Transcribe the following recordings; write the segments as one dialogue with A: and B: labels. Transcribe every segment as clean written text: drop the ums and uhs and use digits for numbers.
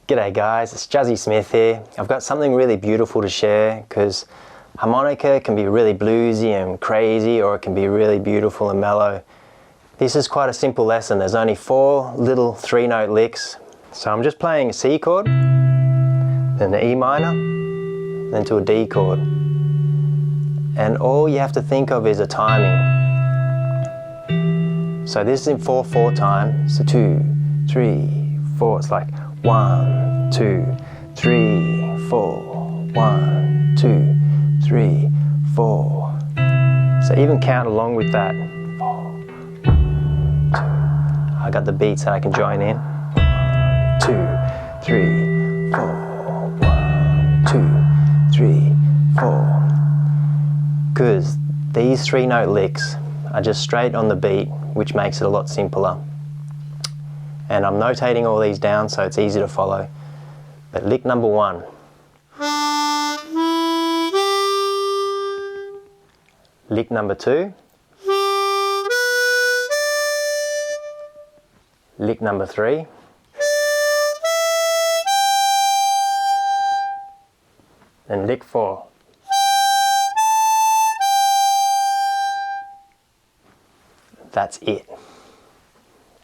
A: G'day guys, it's Juzzie Smith here. I've got something really beautiful to share because harmonica can be really bluesy and crazy, or it can be really beautiful and mellow. This is quite a simple lesson. There's only 4 little 3-note licks. So I'm just playing a C chord, then the E minor, then to a D chord. And all you have to think of is a timing. So this is in 4/4 time. So 2, 3, 4. It's like 1, 2, 3, 4. 1, 2, 3, 4. So even count along with that. 4, 2. I got the beats that I can join in. 2, 3, 4. 1, 2, 3, 4. Because these 3-note licks are just straight on the beat, which makes it a lot simpler. And I'm notating all these down so it's easy to follow. But lick number 1. Lick number 2. Lick number 3. And lick 4. That's it.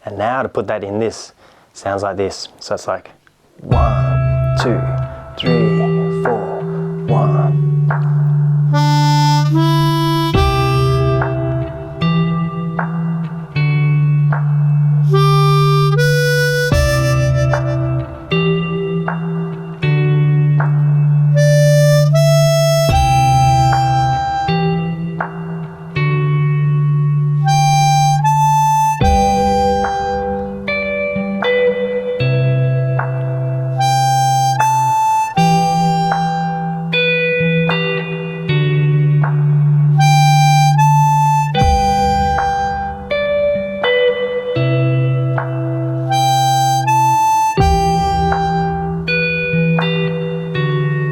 A: And now to put that in this, sounds like this. So it's like 1, 2, 3, 4, 1.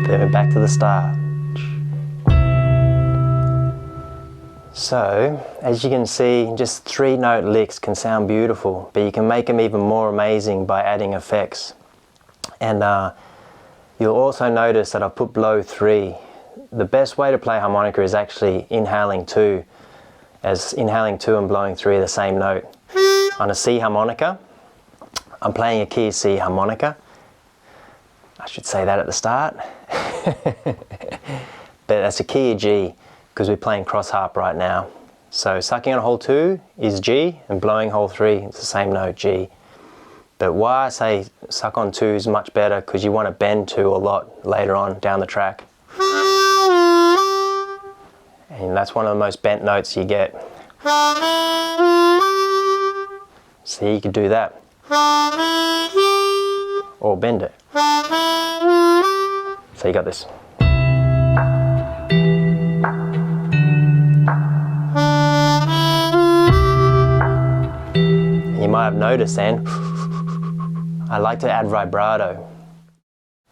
A: Then back to the start. So, as you can see, just 3-note licks can sound beautiful, but you can make them even more amazing by adding effects. And you'll also notice that I put blow 3. The best way to play harmonica is actually inhaling 2, as inhaling 2 and blowing 3 are the same note. On a C harmonica, I'm playing a key C harmonica. I should say that at the start. But that's a key of G, because we're playing cross harp right now. So sucking on hole 2 is G, and blowing hole 3 is the same note, G. But why I say suck on 2 is much better, because you want to bend 2 a lot later on down the track. And that's one of the most bent notes you get. So you could do that. Or bend it. So you got this. You might have noticed then, I like to add vibrato.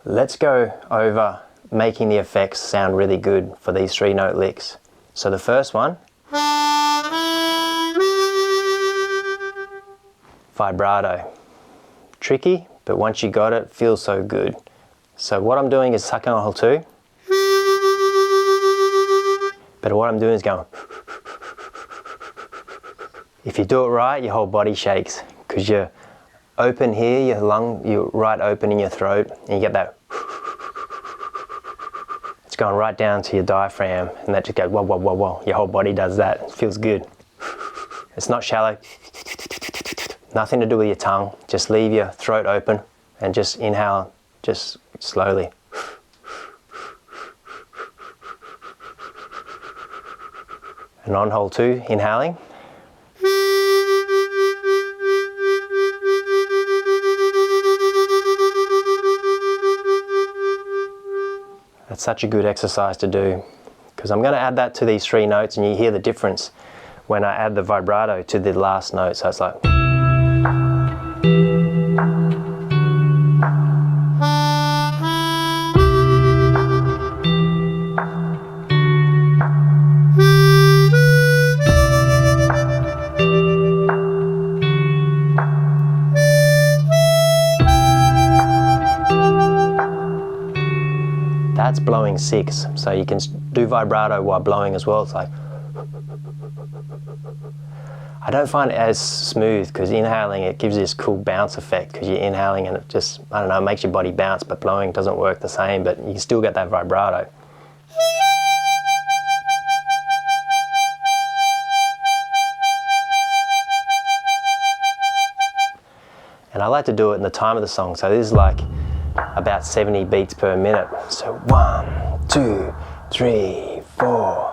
A: Let's go over making the effects sound really good for these 3-note licks. So the first one, vibrato. Tricky, but once you got it, feels so good. So what I'm doing is sucking on hole 2. But what I'm doing is going. If you do it right, your whole body shakes, because you're open here, you're right open in your throat, and you get that. It's going right down to your diaphragm, and that just goes whoa, whoa, whoa, whoa. Your whole body does that. It feels good. It's not shallow. Nothing to do with your tongue. Just leave your throat open and just inhale, just slowly. And on hole 2, inhaling. That's such a good exercise to do, because I'm going to add that to these 3 notes, and you hear the difference when I add the vibrato to the last note. So it's like. that's blowing 6. So you can do vibrato while blowing as well. It's like, I don't find it as smooth because inhaling it gives this cool bounce effect because you're inhaling and it just, I don't know, it makes your body bounce, but blowing doesn't work the same, but you can still get that vibrato. And I like to do it in the time of the song, so this is like about 70 beats per minute. So 1, 2, 3, 4,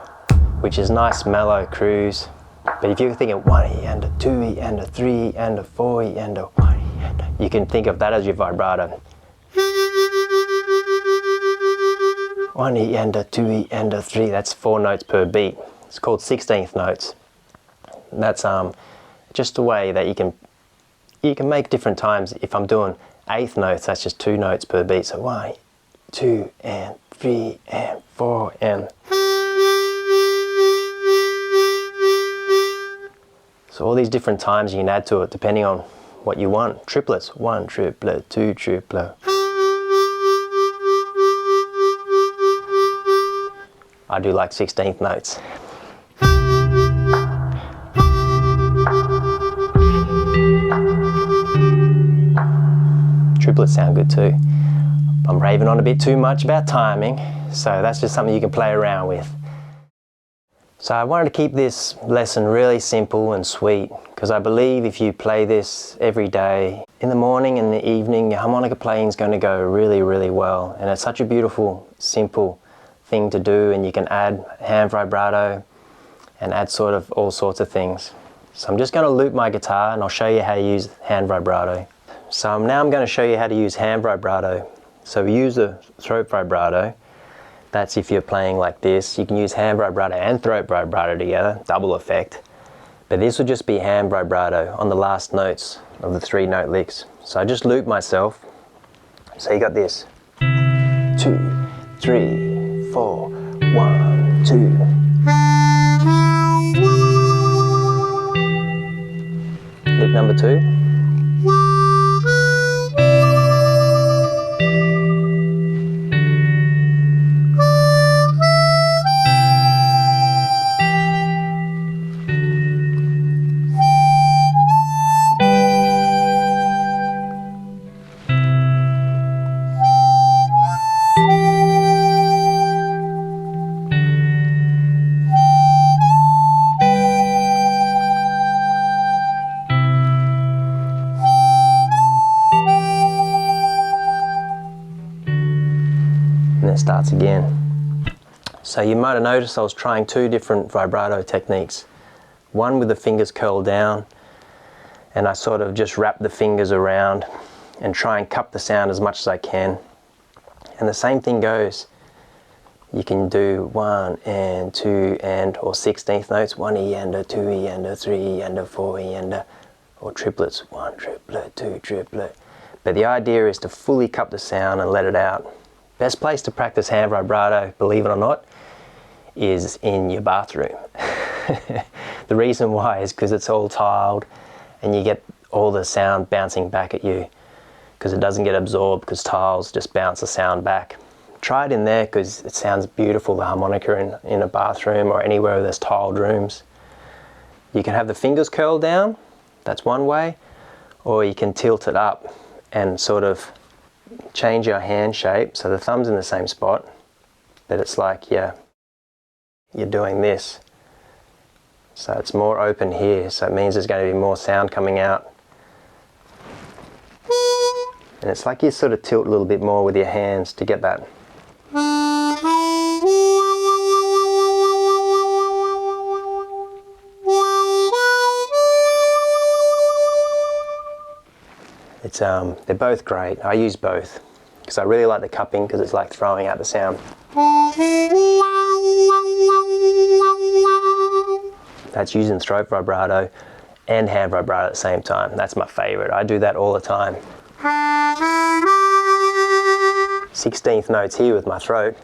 A: which is nice mellow cruise. But if you're thinking 1E and a 2E and a 3E and a 4E and a 1E and a, you can think of that as your vibrato. 1E and a 2E and a 3, that's 4 notes per beat. It's called 16th notes. That's just a way that you can make different times. If I'm doing 8th notes, that's just 2 notes per beat. So 1, 2, and 3, and 4, and. So all these different times you can add to it depending on what you want. Triplets, 1 triplet, 2 triplet. I do like 16th notes. Triplets sound good too. I'm raving on a bit too much about timing, so that's just something you can play around with. So I wanted to keep this lesson really simple and sweet because I believe if you play this every day, in the morning and the evening, your harmonica playing is going to go really, really well. And it's such a beautiful, simple thing to do, and you can add hand vibrato and add sort of all sorts of things. So I'm just going to loop my guitar and I'll show you how to use hand vibrato. So now I'm going to show you how to use hand vibrato. So we use the throat vibrato. That's if you're playing like this. You can use hand vibrato and throat vibrato together, double effect. But this would just be hand vibrato on the last notes of the 3 note licks. So I just loop myself. So you got this. 2, 3, 4, 1, 2. Lick number 2. And it starts again. So you might have noticed I was trying 2 different vibrato techniques. One with the fingers curled down, and I sort of just wrap the fingers around and try and cup the sound as much as I can. And the same thing goes. You can do 1 and 2 and or 16th notes, 1E and a 2E and a 3E and a 4E and a, or triplets, 1 triplet, 2 triplet. But the idea is to fully cup the sound and let it out. Best place to practice hand vibrato, believe it or not, is in your bathroom. The reason why is because it's all tiled and you get all the sound bouncing back at you because it doesn't get absorbed because tiles just bounce the sound back. Try it in there because it sounds beautiful, the harmonica in a bathroom or anywhere where there's tiled rooms. You can have the fingers curled down, that's one way, or you can tilt it up and sort of change your hand shape so the thumb's in the same spot, but it's like you're doing this. So it's more open here, so it means there's going to be more sound coming out. And it's like you sort of tilt a little bit more with your hands to get that. It's they're both great. I use both because I really like the cupping because it's like throwing out the sound. That's using throat vibrato and hand vibrato at the same time. That's my favorite. I do that all the time. 16th notes here with my throat.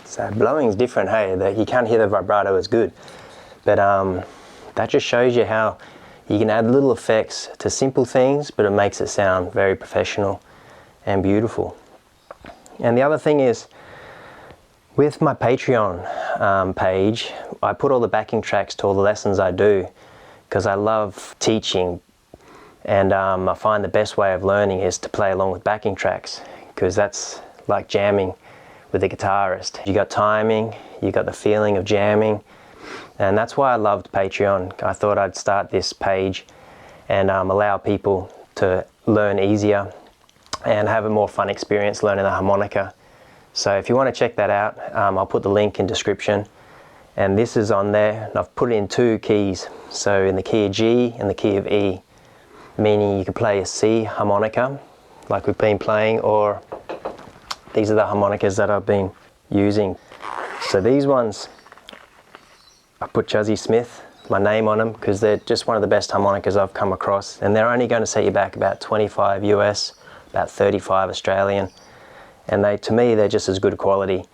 A: So blowing's different, hey, that you can't hear the vibrato as good. But that just shows you how you can add little effects to simple things, but it makes it sound very professional and beautiful. And the other thing is, with my Patreon page, I put all the backing tracks to all the lessons I do, because I love teaching, and I find the best way of learning is to play along with backing tracks, because that's like jamming with a guitarist. You got timing, you got the feeling of jamming, and that's why I loved Patreon. I thought I'd start this page and allow people to learn easier and have a more fun experience learning the harmonica. So if you want to check that out, I'll put the link in description. And this is on there, and I've put it in 2 keys. So in the key of G and the key of E, meaning you can play a C harmonica, like we've been playing, or these are the harmonicas that I've been using. So these ones, I put Juzzie Smith, my name on them, because they're just one of the best harmonicas I've come across. And they're only going to set you back about 25 US, about 35 Australian. And they, to me, they're just as good quality.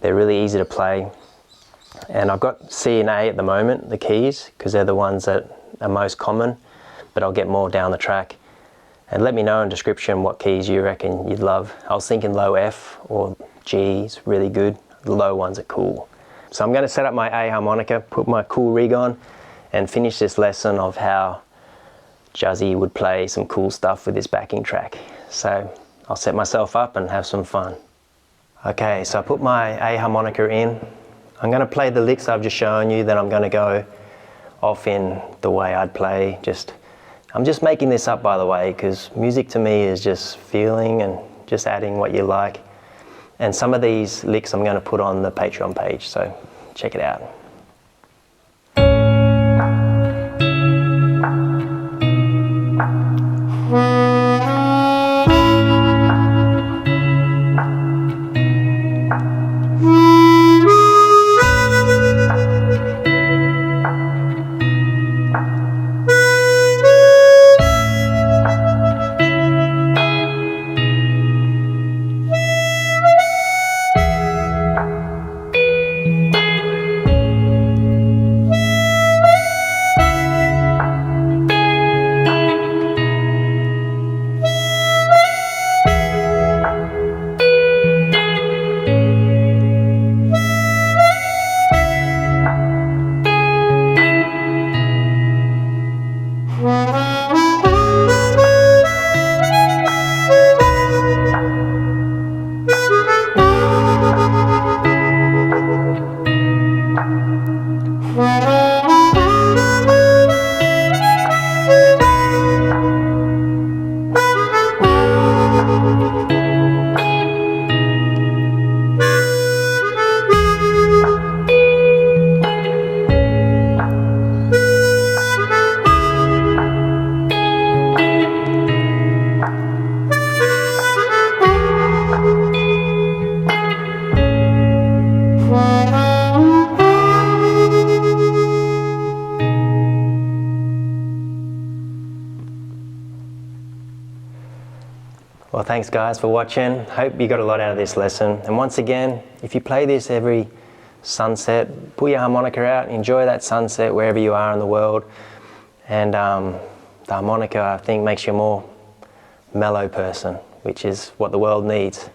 A: They're really easy to play. And I've got C and A at the moment, the keys, because they're the ones that are most common, but I'll get more down the track. And let me know in description what keys you reckon you'd love. I was thinking low F or G's really good. The low ones are cool. So I'm going to set up my A harmonica, put my cool rig on, and finish this lesson of how Juzzie would play some cool stuff with this backing track. So I'll set myself up and have some fun. Okay, so I put my A harmonica in. I'm going to play the licks I've just shown you, then I'm going to go off in the way I'd play. I'm just making this up, by the way, because music to me is just feeling and just adding what you like. And some of these licks I'm going to put on the Patreon page, so check it out. Well, thanks guys for watching. Hope you got a lot out of this lesson. And once again, if you play this every sunset, pull your harmonica out, enjoy that sunset wherever you are in the world. And the harmonica, I think, makes you a more mellow person, which is what the world needs.